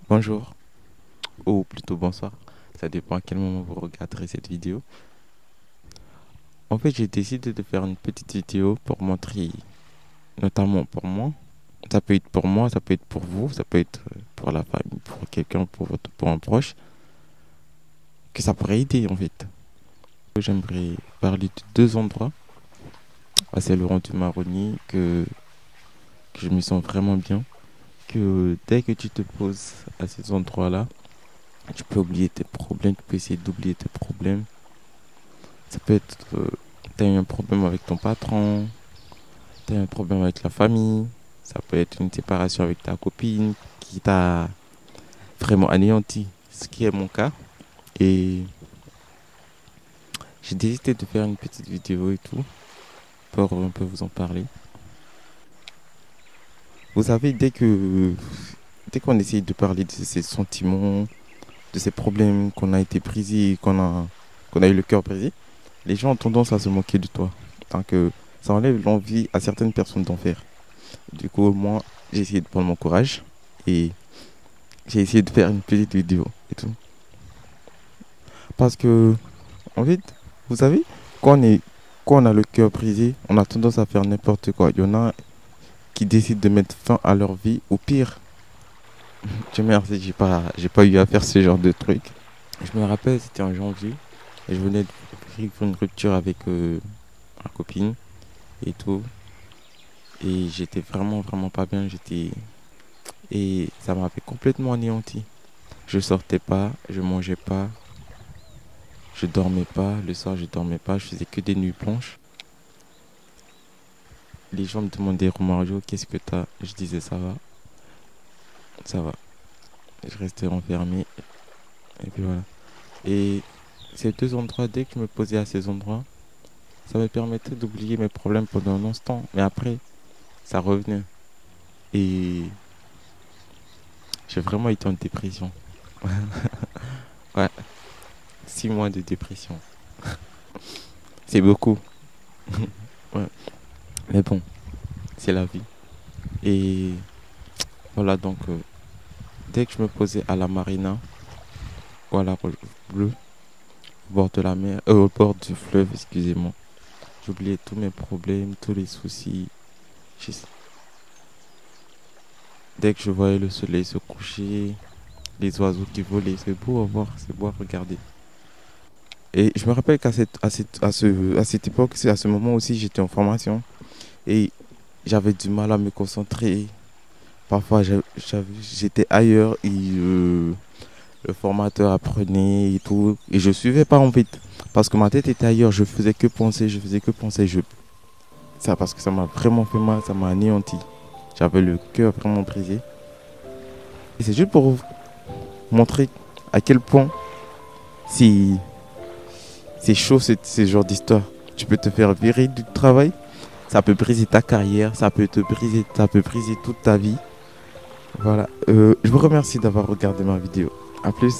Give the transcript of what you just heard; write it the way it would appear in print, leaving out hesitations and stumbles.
Bonjour, ou plutôt bonsoir, ça dépend à quel moment vous regarderez cette vidéo. En fait, j'ai décidé de faire une petite vidéo pour montrer, notamment pour moi. Ça peut être pour moi, ça peut être pour vous, ça peut être pour la famille, pour quelqu'un, pour un proche, que ça pourrait aider en fait. J'aimerais parler de deux endroits à Saint-Laurent-du-Maroni que je me sens vraiment bien. Que dès que tu te poses à ces endroits-là, tu peux oublier tes problèmes, tu peux essayer d'oublier tes problèmes. Ça peut être, t'as eu un problème avec ton patron, t'as eu un problème avec la famille, ça peut être une séparation avec ta copine qui t'a vraiment anéanti, ce qui est mon cas. Et j'ai décidé de faire une petite vidéo et tout, pour un peu vous en parler. Vous savez, dès qu'on essaye de parler de ces sentiments, de ces problèmes qu'on a été brisés, qu'on a eu le cœur brisé, les gens ont tendance à se moquer de toi. Tant que ça enlève l'envie à certaines personnes d'en faire. Du coup, moi, j'ai essayé de prendre mon courage et j'ai essayé de faire une petite vidéo et tout. Parce que, en fait, vous savez, quand on a le cœur brisé, on a tendance à faire n'importe quoi. Il y en a qui décident de mettre fin à leur vie, ou pire. Dieu merci, j'ai pas eu à faire ce genre de truc. Je me rappelle, c'était en janvier et je venais de vivre une rupture avec ma copine et tout. Et j'étais vraiment, vraiment pas bien. Et ça m'avait complètement anéanti. Je sortais pas, je mangeais pas, je dormais pas. Le soir, je dormais pas, je faisais que des nuits blanches. Les gens me demandaient, Romario, qu'est-ce que t'as? Je disais, ça va, ça va. Je restais enfermé. Et puis voilà. Et ces deux endroits, dès que je me posais à ces endroits, ça me permettait d'oublier mes problèmes pendant un instant. Mais après, ça revenait. Et j'ai vraiment été en dépression. Ouais, 6 mois de dépression. C'est beaucoup. Ouais. Mais bon, c'est la vie. Et voilà, donc, dès que je me posais à la marina, ou à la Roche Bleue, au bord de la mer, au bord du fleuve, excusez-moi, j'oubliais tous mes problèmes, tous les soucis. J'ai- Dès que je voyais le soleil se coucher, les oiseaux qui volaient, c'est beau à voir, c'est beau à regarder. Et je me rappelle à cette époque, c'est à ce moment aussi, j'étais en formation et j'avais du mal à me concentrer. Parfois, j'étais ailleurs et le formateur apprenait et tout. Et je suivais pas en fait. Parce que ma tête était ailleurs. Je faisais que penser, je faisais que penser. Ça, parce que ça m'a vraiment fait mal, ça m'a anéanti. J'avais le cœur vraiment brisé. Et c'est juste pour vous montrer à quel point c'est chaud ce genre d'histoire. Tu peux te faire virer du travail. Ça peut briser ta carrière. Ça peut briser toute ta vie. Voilà. Je vous remercie d'avoir regardé ma vidéo. A plus.